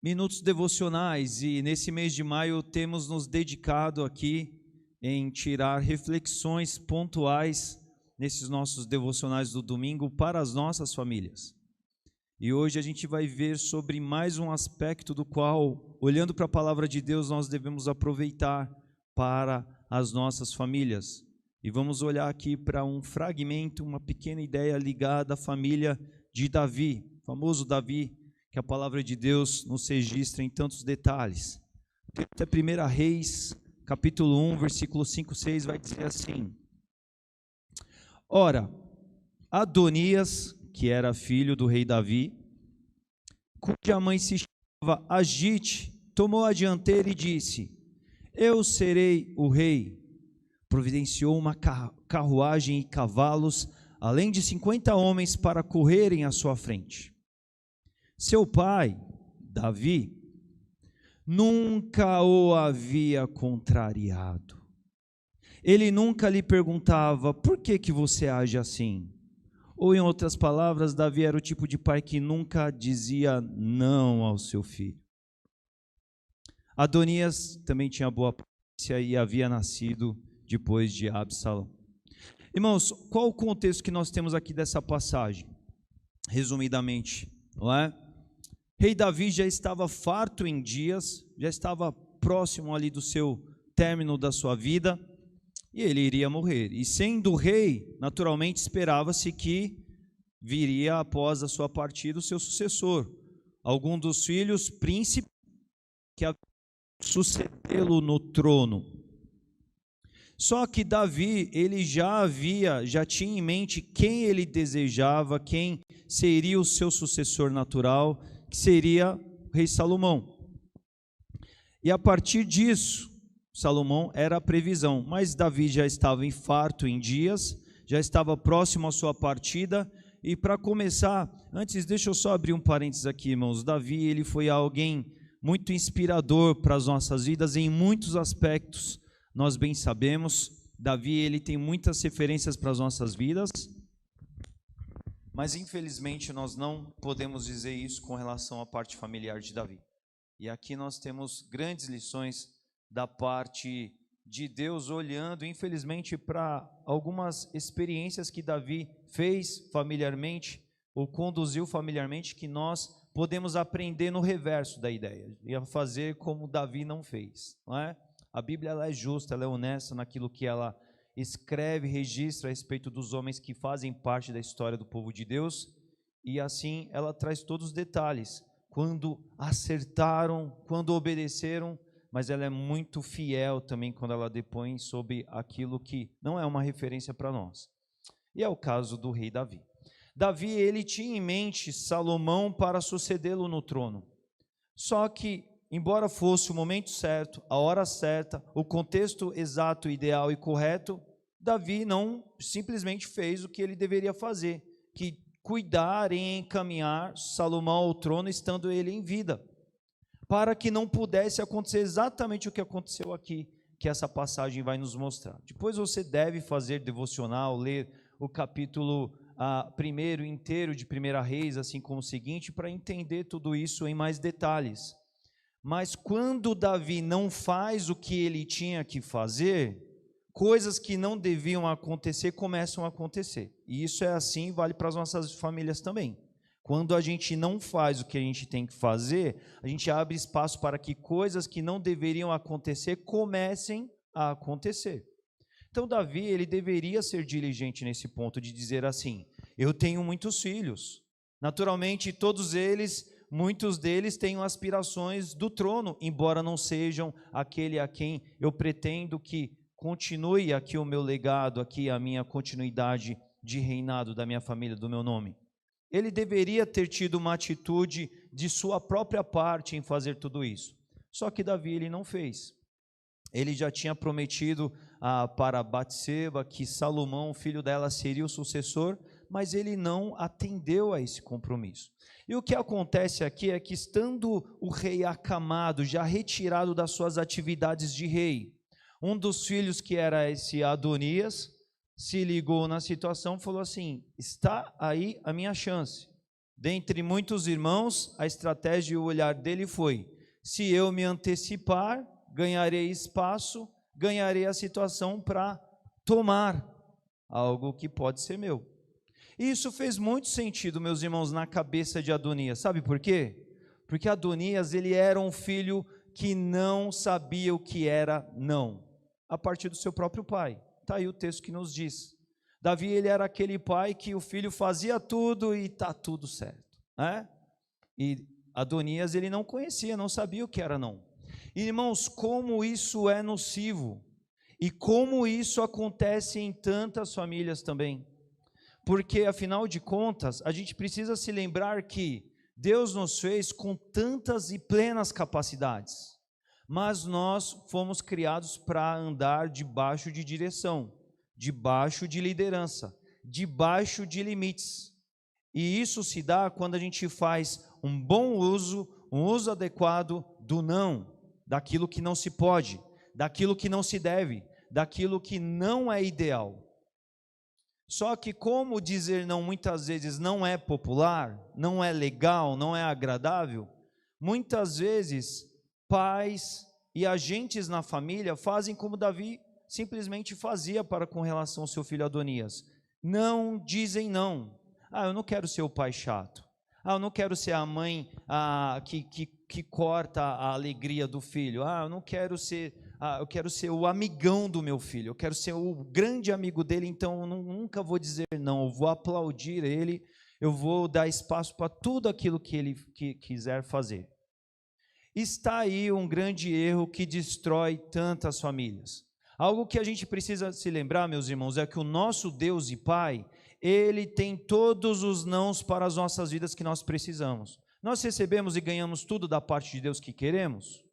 Minutos devocionais, e nesse mês de maio temos nos dedicado aqui em tirar reflexões pontuais nesses nossos devocionais do domingo para as nossas famílias. E hoje a gente vai ver sobre mais um aspecto do qual, olhando para a palavra de Deus, nós devemos aproveitar para as nossas famílias. E vamos olhar aqui para um fragmento, uma pequena ideia ligada à família de Davi, o famoso Davi, que a palavra de Deus nos registra em tantos detalhes. Até 1 Reis, capítulo 1, versículo 5, 6, vai dizer assim: Ora, Adonias, que era filho do rei Davi, cuja mãe se chamava Agite, tomou a dianteira e disse: Eu serei o rei. Providenciou uma carruagem e cavalos, além de 50 homens para correrem à sua frente. Seu pai, Davi, nunca o havia contrariado. Ele nunca lhe perguntava: por que você age assim? Ou, em outras palavras, Davi era o tipo de pai que nunca dizia não ao seu filho. Adonias também tinha boa aparência e havia nascido depois de Absalão. Irmãos, qual o contexto que nós temos aqui dessa passagem? Resumidamente, não é? Rei Davi já estava farto em dias, já estava próximo ali do seu término da sua vida, e ele iria morrer. E sendo rei, naturalmente esperava-se que viria após a sua partida o seu sucessor, algum dos filhos príncipes que havia sucedê-lo no trono. Só que Davi, ele já tinha em mente quem ele desejava, quem seria o seu sucessor natural, que seria o rei Salomão. E a partir disso, Salomão era a previsão, mas Davi já estava farto em dias, já estava próximo à sua partida. E para começar, antes deixa eu só abrir um parênteses aqui, irmãos. Davi, ele foi alguém muito inspirador para as nossas vidas em muitos aspectos. Nós bem sabemos, Davi, ele tem muitas referências para as nossas vidas, mas infelizmente nós não podemos dizer isso com relação à parte familiar de Davi. E aqui nós temos grandes lições da parte de Deus, olhando infelizmente para algumas experiências que Davi fez familiarmente, ou conduziu familiarmente, que nós podemos aprender no reverso da ideia, e a fazer como Davi não fez, não é? A Bíblia, ela é justa, ela é honesta naquilo que ela escreve, registra a respeito dos homens que fazem parte da história do povo de Deus, e assim ela traz todos os detalhes, quando acertaram, quando obedeceram, mas ela é muito fiel também quando ela depõe sobre aquilo que não é uma referência para nós. E é o caso do rei Davi. Davi, ele tinha em mente Salomão para sucedê-lo no trono, só que embora fosse o momento certo, a hora certa, o contexto exato, ideal e correto, Davi não simplesmente fez o que ele deveria fazer, que cuidar e encaminhar Salomão ao trono estando ele em vida, para que não pudesse acontecer exatamente o que aconteceu aqui, que essa passagem vai nos mostrar. Depois você deve fazer devocional, ler o capítulo primeiro inteiro de 1 Reis, assim como o seguinte, para entender tudo isso em mais detalhes. Mas quando Davi não faz o que ele tinha que fazer, coisas que não deviam acontecer começam a acontecer. E isso é assim, vale para as nossas famílias também. Quando a gente não faz o que a gente tem que fazer, a gente abre espaço para que coisas que não deveriam acontecer comecem a acontecer. Então Davi, ele deveria ser diligente nesse ponto de dizer assim: eu tenho muitos filhos. Naturalmente, muitos deles têm aspirações do trono, embora não sejam aquele a quem eu pretendo que continue aqui o meu legado, aqui a minha continuidade de reinado da minha família, do meu nome. Ele deveria ter tido uma atitude de sua própria parte em fazer tudo isso. Só que Davi, ele não fez. Ele já tinha prometido para Batseba que Salomão, filho dela, seria o sucessor, mas ele não atendeu a esse compromisso. E o que acontece aqui é que, estando o rei acamado, já retirado das suas atividades de rei, um dos filhos, que era esse Adonias, se ligou na situação e falou assim: está aí a minha chance Dentre muitos irmãos, a estratégia e o olhar dele foi: se eu me antecipar, ganharei espaço, ganharei a situação para tomar algo que pode ser meu. E isso fez muito sentido, meus irmãos, na cabeça de Adonias. Sabe por quê? Porque Adonias, ele era um filho que não sabia o que era não, a partir do seu próprio pai. Está aí o texto que nos diz. Davi, ele era aquele pai que o filho fazia tudo e está tudo certo, né? E Adonias, ele não conhecia, não sabia o que era não. Irmãos, como isso é nocivo e como isso acontece em tantas famílias também. Porque, afinal de contas, a gente precisa se lembrar que Deus nos fez com tantas e plenas capacidades, mas nós fomos criados para andar debaixo de direção, debaixo de liderança, debaixo de limites. E isso se dá quando a gente faz um bom uso, um uso adequado do não, daquilo que não se pode, daquilo que não se deve, daquilo que não é ideal. Só que como dizer não muitas vezes não é popular, não é legal, não é agradável, muitas vezes pais e agentes na família fazem como Davi simplesmente fazia para com relação ao seu filho Adonias. Não dizem não. Eu não quero ser o pai chato. Eu não quero ser a mãe que corta a alegria do filho. Eu não quero ser... eu quero ser o amigão do meu filho, eu quero ser o grande amigo dele, então eu nunca vou dizer não, eu vou aplaudir ele, eu vou dar espaço para tudo aquilo que ele quiser fazer. Está aí um grande erro que destrói tantas famílias. Algo que a gente precisa se lembrar, meus irmãos, é que o nosso Deus e Pai, Ele tem todos os nãos para as nossas vidas que nós precisamos. Nós recebemos e ganhamos tudo da parte de Deus que queremos?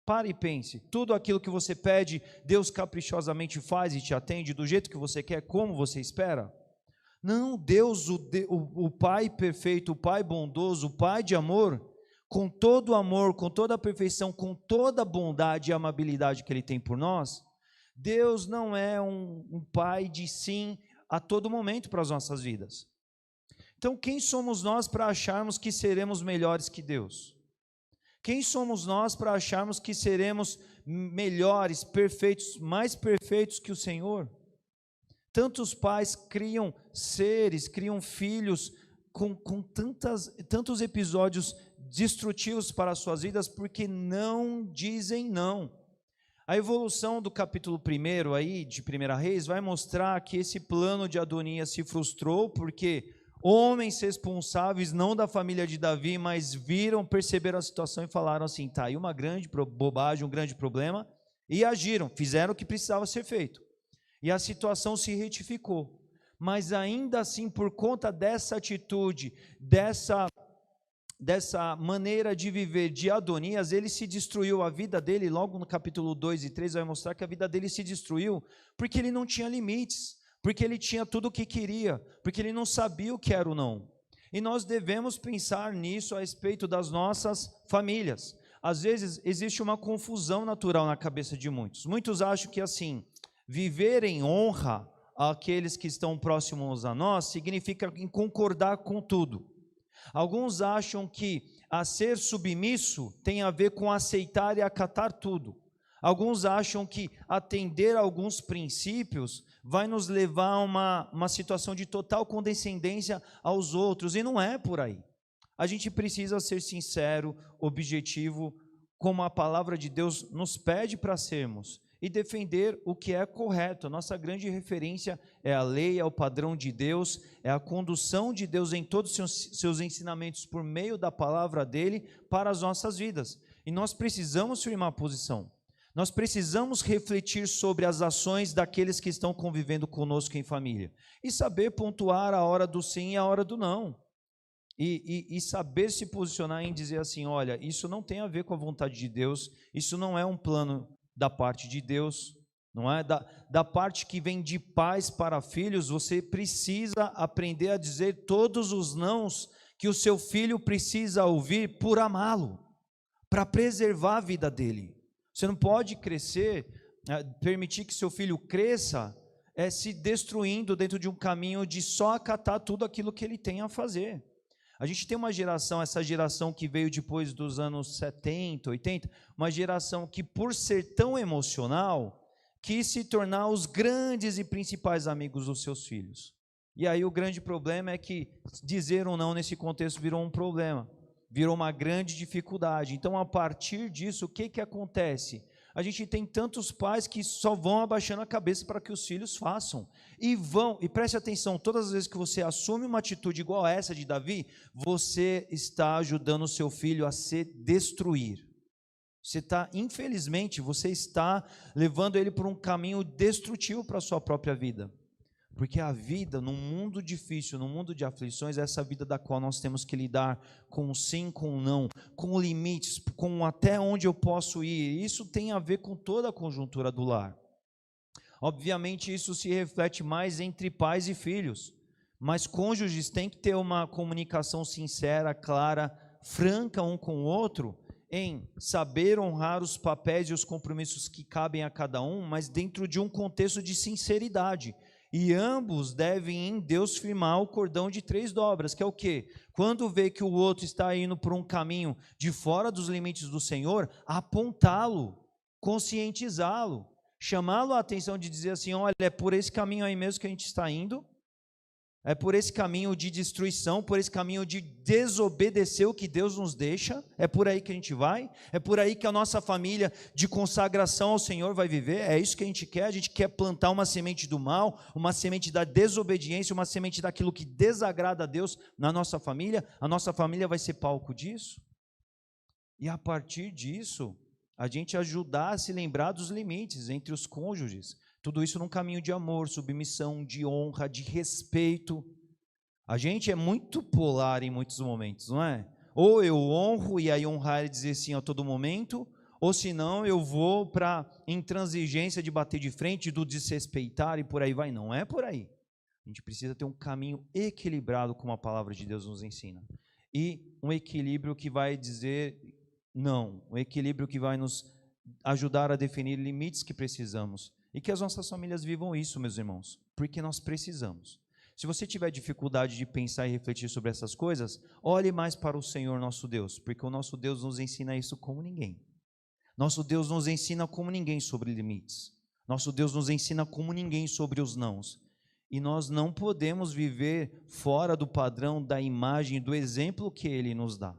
Pare e pense, tudo aquilo que você pede, Deus caprichosamente faz e te atende do jeito que você quer, como você espera? Não, Deus, o Pai perfeito, o Pai bondoso, o Pai de amor, com todo o amor, com toda a perfeição, com toda a bondade e amabilidade que Ele tem por nós, Deus não é um Pai de sim a todo momento para as nossas vidas. Então, quem somos nós para acharmos que seremos melhores que Deus? Quem somos nós para acharmos que seremos melhores, perfeitos, mais perfeitos que o Senhor? Tantos pais criam seres, criam filhos com tantos episódios destrutivos para as suas vidas porque não dizem não. A evolução do capítulo 1 aí, de 1 Reis, vai mostrar que esse plano de Adonias se frustrou porque homens responsáveis, não da família de Davi, mas perceberam a situação e falaram assim, tá aí uma grande bobagem, um grande problema, e agiram, fizeram o que precisava ser feito. E a situação se retificou. Mas ainda assim, por conta dessa atitude, dessa maneira de viver de Adonias, ele se destruiu, a vida dele, logo no capítulo 2 e 3 vai mostrar que a vida dele se destruiu, porque ele não tinha limites, porque ele tinha tudo o que queria, porque ele não sabia o que era o não. E nós devemos pensar nisso a respeito das nossas famílias. Às vezes existe uma confusão natural na cabeça de muitos. Muitos acham que assim, viver em honra àqueles que estão próximos a nós significa concordar com tudo. Alguns acham que a ser submisso tem a ver com aceitar e acatar tudo. Alguns acham que atender a alguns princípios vai nos levar a uma situação de total condescendência aos outros, e não é por aí. A gente precisa ser sincero, objetivo, como a palavra de Deus nos pede para sermos, e defender o que é correto. A nossa grande referência é a lei, é o padrão de Deus, é a condução de Deus em todos os seus ensinamentos por meio da palavra dele para as nossas vidas. E nós precisamos firmar a posição. Nós precisamos refletir sobre as ações daqueles que estão convivendo conosco em família e saber pontuar a hora do sim e a hora do não. E saber se posicionar em dizer assim, olha, isso não tem a ver com a vontade de Deus, isso não é um plano da parte de Deus, não é? Da parte que vem de pais para filhos, você precisa aprender a dizer todos os nãos que o seu filho precisa ouvir por amá-lo, para preservar a vida dele. Você não pode crescer, permitir que seu filho cresça, se destruindo dentro de um caminho de só acatar tudo aquilo que ele tem a fazer. A gente tem uma geração, essa geração que veio depois dos anos 70, 80, uma geração que, por ser tão emocional, quis se tornar os grandes e principais amigos dos seus filhos. E aí o grande problema é que dizer ou não nesse contexto virou um problema, virou uma grande dificuldade. Então, a partir disso, o que acontece? A gente tem tantos pais que só vão abaixando a cabeça para que os filhos façam. E preste atenção, todas as vezes que você assume uma atitude igual a essa de Davi, você está ajudando o seu filho a se destruir. Infelizmente, você está levando ele por um caminho destrutivo para a sua própria vida. Porque a vida, num mundo difícil, num mundo de aflições, é essa vida da qual nós temos que lidar com o sim, com o não, com limites, com até onde eu posso ir. Isso tem a ver com toda a conjuntura do lar. Obviamente, isso se reflete mais entre pais e filhos, mas cônjuges têm que ter uma comunicação sincera, clara, franca um com o outro, em saber honrar os papéis e os compromissos que cabem a cada um, mas dentro de um contexto de sinceridade. E ambos devem em Deus firmar o cordão de 3 dobras, que é o quê? Quando vê que o outro está indo por um caminho de fora dos limites do Senhor, apontá-lo, conscientizá-lo, chamá-lo a atenção de dizer assim, olha, é por esse caminho aí mesmo que a gente está indo, é por esse caminho de destruição, por esse caminho de desobedecer o que Deus nos deixa, é por aí que a gente vai, é por aí que a nossa família de consagração ao Senhor vai viver, é isso que a gente quer plantar uma semente do mal, uma semente da desobediência, uma semente daquilo que desagrada a Deus na nossa família, a nossa família vai ser palco disso, e a partir disso, a gente ajudar a se lembrar dos limites entre os cônjuges, tudo isso num caminho de amor, submissão, de honra, de respeito. A gente é muito polar em muitos momentos, não é? Ou eu honro e aí honrar e dizer sim a todo momento, ou senão eu vou para intransigência de bater de frente, do desrespeitar e por aí vai. Não é por aí. A gente precisa ter um caminho equilibrado, como a palavra de Deus nos ensina. E um equilíbrio que vai dizer não, um equilíbrio que vai nos ajudar a definir limites que precisamos. E que as nossas famílias vivam isso, meus irmãos, porque nós precisamos. Se você tiver dificuldade de pensar e refletir sobre essas coisas, olhe mais para o Senhor nosso Deus, porque o nosso Deus nos ensina isso como ninguém. Nosso Deus nos ensina como ninguém sobre limites. Nosso Deus nos ensina como ninguém sobre os nãos. E nós não podemos viver fora do padrão, da imagem, do exemplo que Ele nos dá.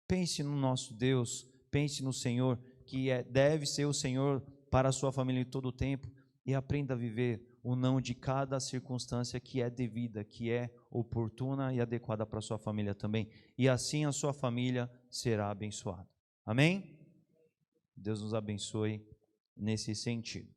Pense no nosso Deus, pense no Senhor, que deve ser o Senhor para a sua família em todo o tempo, e aprenda a viver o não de cada circunstância que é devida, que é oportuna e adequada para a sua família também, e assim a sua família será abençoada. Amém? Deus nos abençoe nesse sentido.